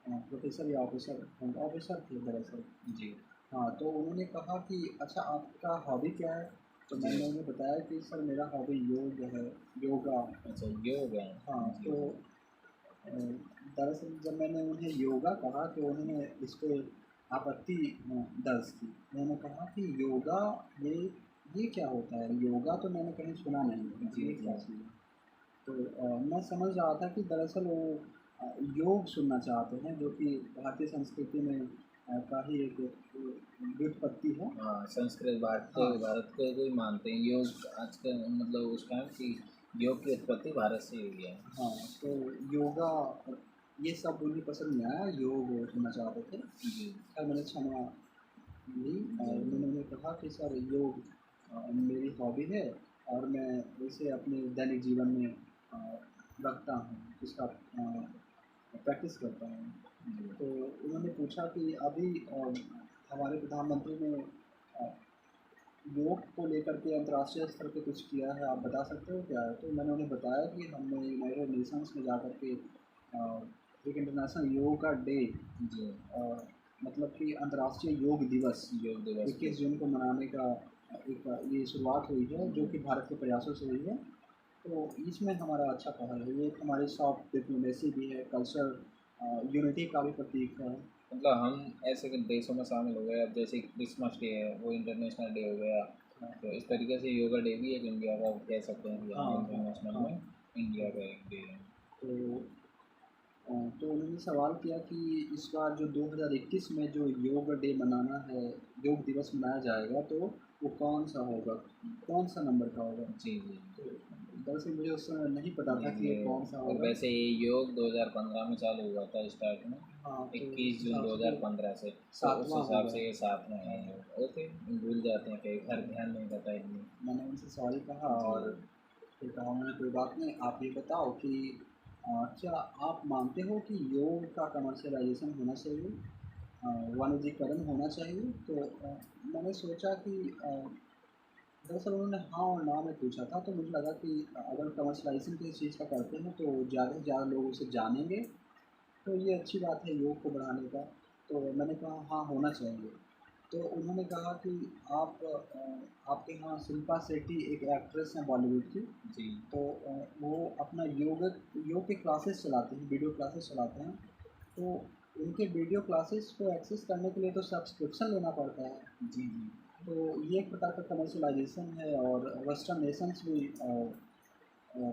प्रोफेसर या ऑफिसर ऑफिसर थे दरअसल। जी। हाँ, तो उन्होंने कहा कि अच्छा आपका हॉबी क्या है? तो जी। मैंने उन्हें बताया कि सर मेरा हॉबी योग है, योगा। अच्छा, ये हो गया। हाँ, जी। तो जी। दरअसल जब मैंने उन्हें योगा कहा तो उन्होंने इस पे आपत्ति दर्ज की। मैंने कहा कि योगा, ये ये क्या होता है? योगा तो मैंने कहीं सुना नहीं है, जी। ये जी। क्या चीज़ है? तो मैं समझ रहा था कि दरअसल वो योग सुनना चाहते हैं, जो कि भारतीय संस्कृति में का ही एक व्युत्पत्ति है। हाँ, संस्कृत हाँ, भारत को ही मानते हैं योग आज के मतलब उस टाइम की। योग की उत्पत्ति भारत से ही हुई है। हाँ, तो योगा, ये सब उन्हें पसंद नहीं आया, योग वो सुनना चाहते थे। जी। खैर मैंने क्षमा ली जी। और जी। मैंने उन्हें कहा कि सर योग मेरी हॉबी है और मैं इसे अपने दैनिक जीवन में रखता हूँ। इसका प्रैक्टिस करता हूँ। जी। तो उन्होंने पूछा कि अभी हमारे प्रधानमंत्री ने योग को लेकर के अंतर्राष्ट्रीय स्तर पे कुछ किया है, आप बता सकते हो क्या है? तो मैंने उन्हें बताया कि हमने यूनाइटेड नेशंस में जा कर के एक इंटरनेशनल योगा डे, जी। मतलब कि अंतर्राष्ट्रीय योग दिवस योग दिवस पे। 21 जून को मनाने का एक ये शुरुआत हुई है, जो कि भारत के प्रयासों से हुई है। तो इसमें हमारा अच्छा पहल है, ये एक हमारी सॉफ्ट डिप्लोमेसी भी है, कल्चर यूनिटी का भी प्रतीक है। मतलब हम ऐसे के देशों में शामिल हो गए, अब जैसे क्रिसमस डे है वो इंटरनेशनल डे हो गया, हाँ तो इस तरीके से योगा डे भी एक इंडिया का कह सकते हैं कि हाँ हाँ हाँ इंटरनेशनल हाँ। में इंडिया हाँ। का एक डे है। तो तो उन्होंने सवाल किया कि इस बार जो 2021 में जो योग डे मनाना है, योग दिवस मनाया जाएगा, तो वो कौन सा होगा, कौन सा नंबर का होगा? जी जी। तो दरअसल मुझे उस समय नहीं पता था नहीं कि ये ये, कौन सा और होगा। वैसे ये योग 2015 में चालू हुआ था स्टार्ट में, हाँ, तो उस 21 जून हिसाब से 2015 से। तो उस 7वां हिसाब होगा। से ये साथ में है योग। ओके, भूल जाते हैं कई बार, ध्यान नहीं रहता इतनी। मैंने उनसे सॉरी कहा जी। और फिर कहा उन्होंने कोई बात नहीं, आप ये बताओ कि क्या आप मानते हो कि योग का कमर्शियलाइजेशन होना चाहिए, वाणिज्यीकरण होना चाहिए? तो मैंने सोचा कि दरअसल उन्होंने हाँ और ना में पूछा था, तो मुझे लगा कि अगर कमर्शलाइजेशन किसी चीज़ का करते हैं तो ज़्यादा से ज़्यादा लोग उसे जानेंगे, तो ये अच्छी बात है योग को बढ़ाने का। तो मैंने कहा हाँ, होना चाहिए। तो उन्होंने कहा कि आप आपके यहाँ शिल्पा शेट्टी एक एक्ट्रेस हैं बॉलीवुड की, जी। तो वो अपना योग के क्लासेस चलाते हैं, वीडियो क्लासेस चलाते हैं। तो उनके वीडियो क्लासेस को एक्सेस करने के लिए तो सब्सक्रिप्शन लेना पड़ता है। जी जी। तो ये एक प्रकार का कमर्शियलाइजेशन है, और वेस्टर्न नेशंस भी अ,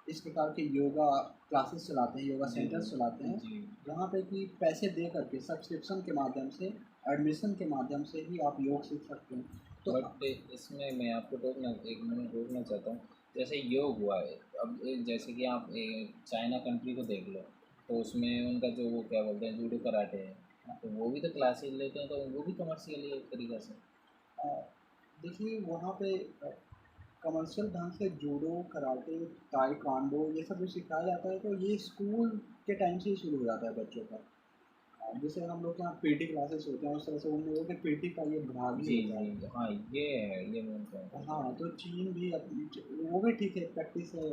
इस प्रकार के योगा क्लासेस चलाते हैं, योगा जी सेंटर्स चलाते जी। हैं, जी। जहाँ पे कि पैसे दे करके सब्सक्रिप्शन के माध्यम से, एडमिशन के माध्यम से ही आप योग सीख सकते हैं। तो बट इसमें मैं आपको टोकना, एक मिनट रोकना चाहता हूँ। जैसे योग हुआ है, अब जैसे कि आप चाइना कंट्री को देख लो, तो उसमें उनका जो वो क्या बोलते हैं जूडो कराटे है, तो वो भी तो क्लासेस लेते हैं, तो वो भी कमर्शियल ही है एक तरीक़े से। अ, देखिए वहाँ पे कमर्शियल ढंग से जूडो, कराटे, ताइक्वांडो ये सब जो सिखाया जाता है, तो ये स्कूल के टाइम से ही शुरू हो जाता है बच्चों का। जैसे हम लोग के यहाँ पीटी क्लासेस होते हैं, उस तरह से उन लोगों के पीटी का ये भाग ही जी होता है। जी। हाँ ये है, ये मैं कहता हाँ, हूँ। तो चीन भी वो भी ठीक है, प्रैक्टिस है।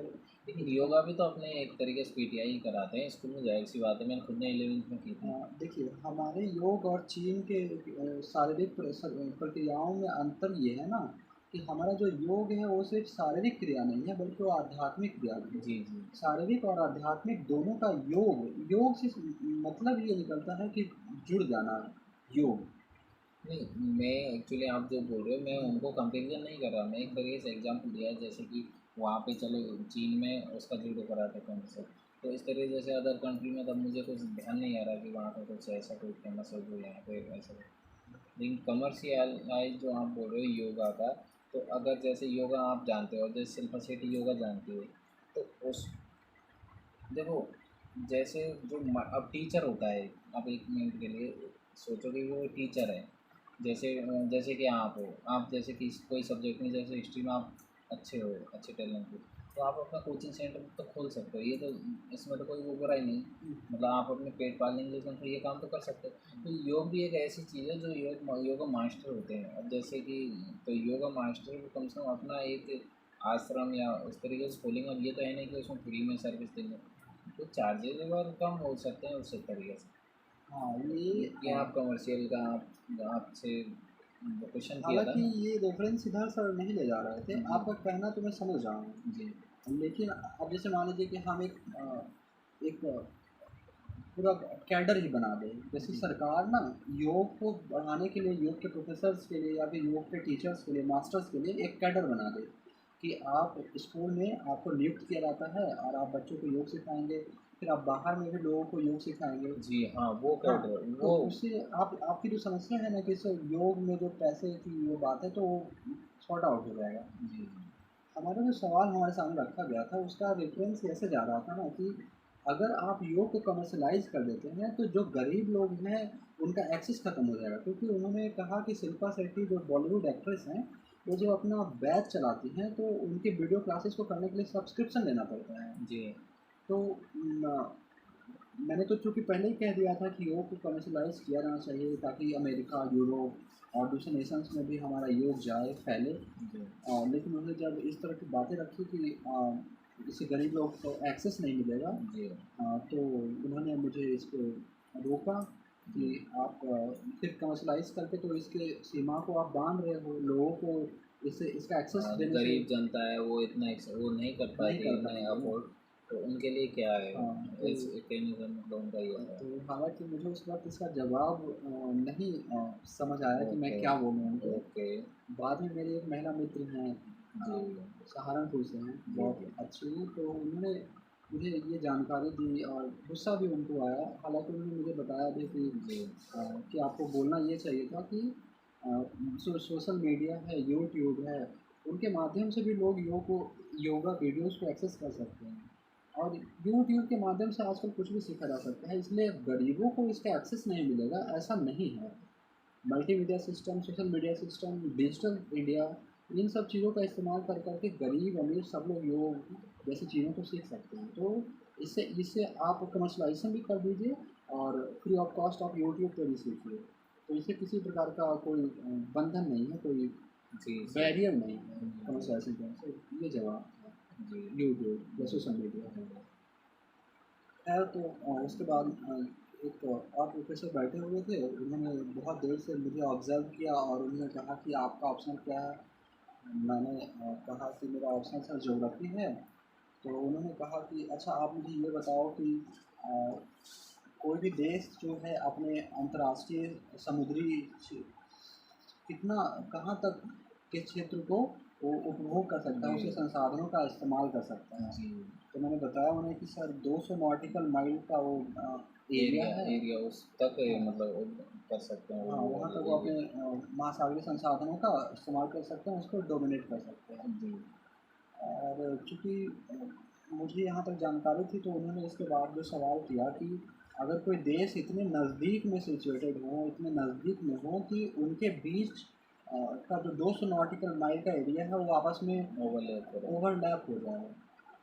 लेकिन योगा भी तो अपने एक तरीके से पीटीआई ही कराते हैं स्कूल में, जाहिर सी बात है, मैंने खुद ने 11वीं में की थी। देखिए हमारे योग और चीन के शारीरिक प्रक्रियाओं में अंतर ये है ना, कि हमारा जो योग है वो सिर्फ शारीरिक क्रिया नहीं है, बल्कि वो आध्यात्मिक क्रिया भी है। जी जी। शारीरिक और आध्यात्मिक दोनों का योग से मतलब ये निकलता है कि जुड़ जाना, योग। नहीं, मैं एक्चुअली आप जो बोल रहे हो मैं हम्म, उनको कंपेरिजन नहीं कर रहा, मैं एक तरीके से एग्जांपल दिया है, जैसे कि वहाँ पे चलो चीन में उसका जूडो कराटे फेमस है, तो इस तरीके जैसे अदर कंट्री में, तब मुझे कुछ ध्यान नहीं आ रहा कि वहाँ का कुछ ऐसा कोई फेमस है जो यहाँ पे ऐसा है। लेकिन कमर्शियलाइज जो आप बोल रहे हो योगा का, तो अगर जैसे योगा आप जानते हो, जैसे शिल्पा शेट्टी योगा जानती हो, तो उस देखो, जैसे जो अब टीचर होता है, आप एक मिनट के लिए सोचो कि वो टीचर है, जैसे जैसे कि आप हो, आप जैसे कि कोई सब्जेक्ट में, जैसे हिस्ट्री में आप अच्छे हो, अच्छे टैलेंट हो, तो आप अपना कोचिंग सेंटर तो खोल सकते हो, ये तो इसमें तो कोई वो बुराई नहीं। मतलब आप अपने पेट पालने के लिए तो ये काम तो कर सकते हो। तो योग भी एक ऐसी चीज़ है जो योगा मास्टर होते हैं, अब जैसे कि तो योगा मास्टर को कम से कम अपना एक आश्रम या उस तरीके से खोलेंगे, और ये तो है नहीं कि उसमें फ्री में सर्विस देंगे, तो चार्जेज अगर कम हो सकते हैं उस तरीके से। हाँ ये ये आप कमर्शियल का आप आपसे क्वेश्चन किया था हालांकि ना। ये रेफरेंस इधर सर नहीं ले जा रहे थे, जी आपका कहना तो मैं समझ रहा जी। हूँ। लेकिन अब जैसे मान लीजिए कि हम एक पूरा कैडर ही बना दें, जैसे जी सरकार ना योग को बढ़ाने के लिए, योग के प्रोफेसर्स के लिए या फिर योग के टीचर्स के लिए, मास्टर्स के लिए एक कैडर बना दे, कि आप स्कूल में आपको नियुक्त किया जाता है और आप बच्चों को योग सिखाएंगे, फिर आप बाहर में भी लोगों को योग सिखाएंगे। जी। हाँ वो हाँ, कर रहे हो तो वो। उससे आप आपकी जो समस्या है ना कि इस योग में जो पैसे की वो बात है, तो वो सॉर्ट आउट हो जाएगा। जी हमारा जो सवाल हमारे सामने रखा गया था उसका रेफरेंस ऐसे जा रहा था ना कि अगर आप योग को कमर्शलाइज कर देते हैं, तो जो गरीब लोग हैं उनका एक्सेस खत्म हो जाएगा, क्योंकि उन्होंने कहा कि शिल्पा शेट्टी जो बॉलीवुड एक्ट्रेस हैं, वो जो अपना बैच चलाती हैं, तो उनके वीडियो क्लासेस को करने के लिए सब्सक्रिप्शन लेना पड़ता है। जी। तो मैंने तो चूँकि पहले ही कह दिया था कि योग को कमर्शलाइज़ किया जाना चाहिए ताकि अमेरिका, यूरोप और दूसरे नेशंस में भी हमारा योग जाए, फैले। जी लेकिन उन्होंने जब इस तरह की बातें रखी कि इससे गरीब लोग को एक्सेस नहीं मिलेगा, जी तो उन्होंने मुझे इसको रोका कि जी। आप फिर कमर्शलाइज़ करके तो इसके सीमा को आप बांध रहे हो, लोगों को इससे इसका एक्सेस देने से गरीब जनता है वो इतना वो नहीं कर नहीं पाती कर इतने पाएँगे ना। अफोर्ड, तो उनके लिए क्या है, हाँ, तो इस कहने का मतलब उनका ये है। तो हालाँकि मुझे उस वक़्त इसका जवाब नहीं समझ आया कि मैं ओके क्या बोलूँ उनको। ओके। बाद में मेरे एक महिला मित्र हैं, जी सहारनपुर से हैं, जी बहुत जी अच्छी हैं, तो उन्होंने मुझे ये जानकारी दी और गुस्सा भी उनको आया। हालाँकि उन्होंने मुझे बताया भी जी कि आपको बोलना ये चाहिए था कि सोशल मीडिया है, यूट्यूब है, उनके माध्यम से भी लोग योगा वीडियोज़ को एक्सेस कर सकते हैं। और यूट्यूब के माध्यम से आजकल कुछ भी सीखा जा सकता है, इसलिए गरीबों को इसका एक्सेस नहीं मिलेगा, ऐसा नहीं है। Multimedia system, social media system, digital India, इन सब चीज़ों का इस्तेमाल कर के गरीब अमीर सब लोग योग जैसी चीज़ों को सीख सकते हैं। तो इससे इससे आप कमर्शलाइजेशन भी कर दीजिए और फ्री ऑफ कॉस्ट आप यूट्यूब पे भी सीखिए। तो इससे किसी प्रकार का कोई बंधन नहीं है, कोई जी सर। बैरियर नहीं है जी कमर्शलाइजेशन करने से। ये जवाब था जी यूट्यूब या सोशल मीडिया। जी खैर तो उसके बाद एक और प्रोफेसर बैठे हुए थे, उन्होंने बहुत देर से मुझे ऑब्ज़र्व किया और उन्होंने कहा कि आपका ऑप्शन क्या है? मैंने कहा कि मेरा ऑप्शन सर ज्योग्राफ़ी है। तो उन्होंने कहा कि अच्छा आप मुझे ये बताओ कि अ, कोई भी देश जो है अपने अंतर्राष्ट्रीय समुद्री कितना कहाँ तक के क्षेत्र को वो उपभोग कर सकता है, जी उसके संसाधनों का इस्तेमाल कर सकता है। जी। तो मैंने बताया उन्हें कि सर 200 नॉटिकल माइल का वो एरिया एरिया है। एरिया उस तक हाँ, मतलब वो कर सकते हैं हाँ, वो वहाँ वाले तक वो अपने एरिया। महासागरीय संसाधनों का इस्तेमाल कर सकते हैं, उसको डोमिनेट कर सकते हैं। जी और चूँकि मुझे यहाँ तक जानकारी थी तो उन्होंने इसके बाद जो सवाल किया कि अगर कोई देश इतने नज़दीक में सिचुएटेड हो, इतने नज़दीक में हो कि उनके बीच का जो 200 नॉटिकल माइल का एरिया है वो आपस में ओवरलैप करें। ओवरलैप हो जाए,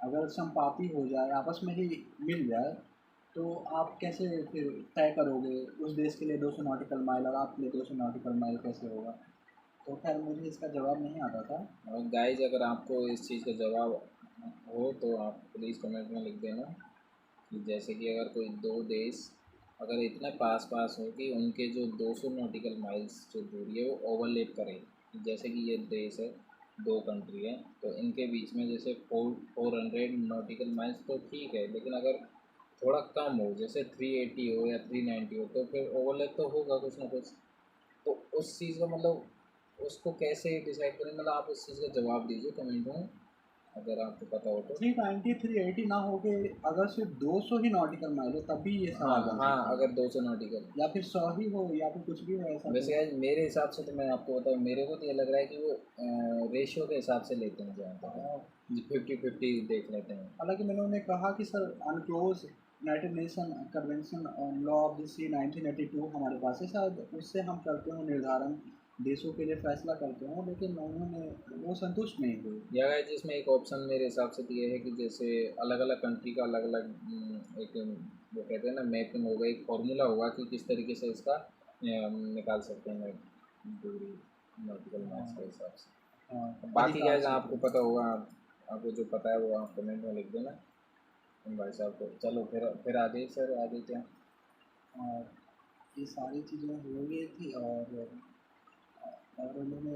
अगर संपाती हो जाए, आपस में ही मिल जाए, तो आप कैसे फिर तय करोगे उस देश के लिए 200 नॉटिकल माइल और आपके लिए 200 नॉटिकल माइल कैसे होगा? तो खैर मुझे इसका जवाब नहीं आता था। और गाइज अगर आपको इस चीज़ का जवाब हो तो आप प्लीज़ कमेंट में लिख देना कि जैसे कि अगर कोई दो देश अगर इतने पास पास हो कि उनके जो 200 नॉटिकल माइल्स जो दूरी है वो ओवरलैप करे, जैसे कि ये देश है, दो कंट्री है, तो इनके बीच में जैसे 400 नॉटिकल माइल्स तो ठीक है, लेकिन अगर थोड़ा कम हो जैसे 380 हो या 390 हो तो फिर ओवरलैप तो होगा कुछ ना कुछ। तो उस चीज़ का मतलब उसको कैसे डिसाइड करें, मतलब आप उस चीज़ का जवाब दीजिए कमेंट में अगर आपको पता हो तो। 390 380 ना हो के अगर सिर्फ 200 ही नॉटिकल माइल हो तब भी ये हाँ सवाल बन हाँ, सकता अगर है, 200 नॉटिकल। या फिर 100 ही हो या फिर कुछ भी हो ऐसा तो। वैसे आज मेरे हिसाब से तो मैं आपको बताऊँ, मेरे को तो ये लग रहा है कि वो रेशियो के हिसाब से लेते हैं जहाँ तक हाँ, है, 50-50 देख लेते हैं। हालांकि मैंने उन्हें कहा कि sir UNCLOS United Nation Convention on law of the sea 1982 हमारे पास है, शायद उससे हम करते हो निर्धारण देशों के लिए फैसला करते हो, लेकिन उन्होंने वो संतुष्ट नहीं हुए। या है जिसमें एक ऑप्शन मेरे हिसाब से तो ये है कि जैसे अलग अलग कंट्री का अलग अलग एक वो कहते हैं ना मैपिंग होगा, एक फार्मूला होगा कि किस तरीके से इसका निकाल सकते हैं दूरी नॉटिकल माइल्स के हिसाब हाँ, से। बाकी अधिकार गाइस से आपको पता होगा, आपको जो पता है वो आप कमेंट में लिख देना भाई साहब को। चलो फिर आगे सर, आगे क्या। और ये सारी चीज़ें हो गई थी और उन्होंने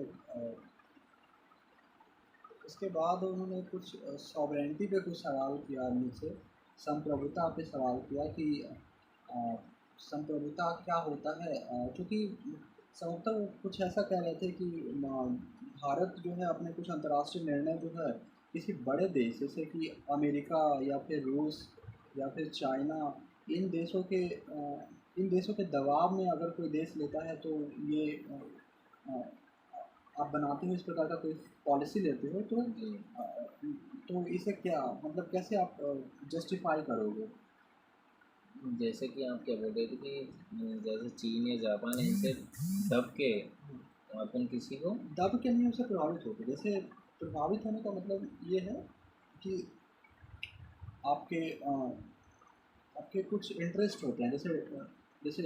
उसके बाद उन्होंने कुछ सॉवरेनिटी पे कुछ सवाल किया मुझसे, संप्रभुता पे सवाल किया कि अ, संप्रभुता क्या होता है, क्योंकि संभवतः वो कुछ ऐसा कह रहे थे कि भारत जो है अपने कुछ अंतर्राष्ट्रीय निर्णय जो है किसी बड़े देश जैसे कि अमेरिका या फिर रूस या फिर चाइना, इन देशों के इन देशों के दबाव में अगर कोई देश लेता है तो ये अ, आप बनाते हो इस प्रकार का कोई पॉलिसी लेते हो जी तो इसे क्या मतलब कैसे आप जस्टिफाई करोगे? जैसे कि आप क्या बोल रहे थे कि जैसे चीन या जापान इनसे दब के अपन किसी को। दब के नहीं उसे प्रभावित होते, जैसे प्रभावित होने का मतलब ये है कि आपके आपके कुछ इंटरेस्ट होते हैं, जैसे जैसे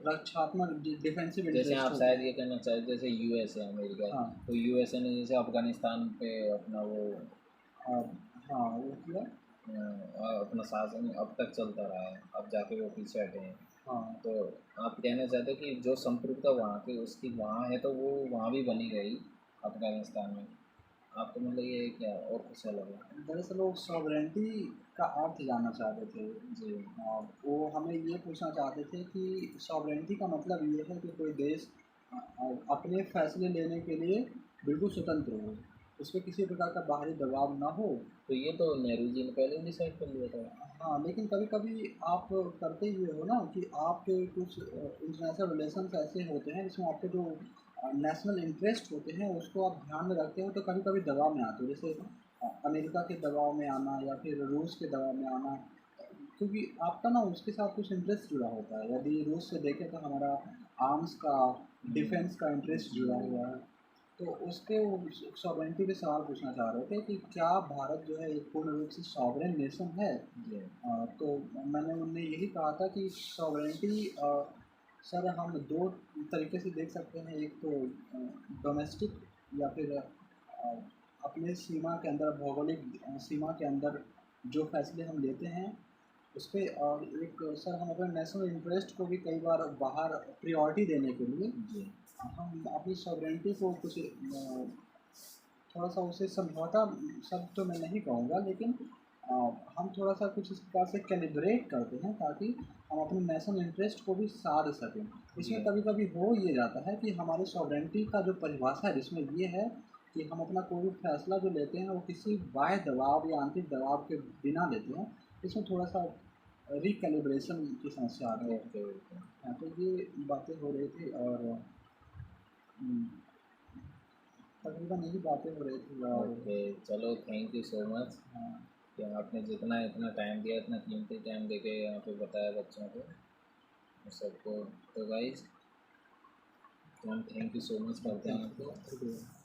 रक्षात्मक डिफेंसिव जैसे इंटरेस्ट आप होते शायद हैं। ये कहना चाहते जैसे यूएसए अमेरिका है, हाँ। तो यूएसए ने जैसे अफगानिस्तान पे अपना वो और हाँ वो किया। अपना शासन अब तक चलता रहा है, अब जाके वो पीछे हटे हैं। हाँ। तो आप कहना चाहते हैं कि जो संप्रभुता वहाँ की उसकी वहाँ है तो वो वहाँ भी बनी रही अफगानिस्तान में। आपको मतलब ये क्या और कुछ अलग है? दरअसल वो सॉवरेंटी का अर्थ जानना चाहते थे। जी वो हमें ये पूछना चाहते थे कि सॉवरेंटी का मतलब ये है कि कोई देश अपने फैसले लेने के लिए बिल्कुल स्वतंत्र हो, उस पर किसी प्रकार का बाहरी दबाव ना हो। तो ये तो नेहरू जी ने पहले ही डिसाइड कर लिया था। हाँ, लेकिन कभी कभी आप करते ये हो ना कि आपके कुछ इंटरनेशनल रिलेशंस ऐसे होते हैं जिसमें आपके जो नेशनल इंटरेस्ट होते हैं उसको आप ध्यान में रखते हो, तो कभी कभी दबाव में आते हो, जैसे अमेरिका के दबाव में आना या फिर रूस के दबाव में आना, क्योंकि आपका ना उसके साथ कुछ इंटरेस्ट जुड़ा होता है। यदि रूस से देखें तो हमारा आर्म्स का, डिफेंस का इंटरेस्ट जुड़ा जी हुआ है। तो उसके सॉवरेंटी पे सवाल पूछना चाह रहे थे कि क्या भारत जो है एक पूर्ण रूप से सॉवरेन नेशन है। जी तो मैंने उनने यही कहा था कि सॉवरेंटी सर हम दो तरीके से देख सकते हैं, एक तो डोमेस्टिक या फिर अपने सीमा के अंदर, भौगोलिक सीमा के अंदर जो फैसले हम लेते हैं उस पे, और एक सर हम अपने नेशनल इंटरेस्ट को भी कई बार बाहर प्रायोरिटी देने के लिए जी हम अपनी सॉवरेंटी को कुछ थोड़ा सा उसे समझौता, शब्द तो मैं नहीं कहूँगा, लेकिन अ, हम थोड़ा सा कुछ इस प्रकार से कैलिब्रेट करते हैं ताकि हम अपने नेशनल इंटरेस्ट को भी साध सकें। इसमें जी कभी कभी हो ये जाता है कि हमारे सॉवरेंटी का जो परिभाषा है जिसमें ये है कि हम अपना कोई भी फैसला जो लेते हैं वो किसी बाह्य दबाव या आंतरिक दबाव के बिना लेते हैं। इसमें थोड़ा सा रिकैलिब्रेशन की समस्या आती है। ओके ओके हाँ, तो ये बातें हो रही थी, और तकरीबन यही बातें हो रही थी। और ओके। चलो थैंक यू सो मच हाँ, कि आपने जितना इतना टाइम दिया, इतना कीमती टाइम देके यहाँ पे बताया बच्चों को और सबको। तो गाइस तो हम थैंक यू सो मच करते हैं आपको। शुक्रिया।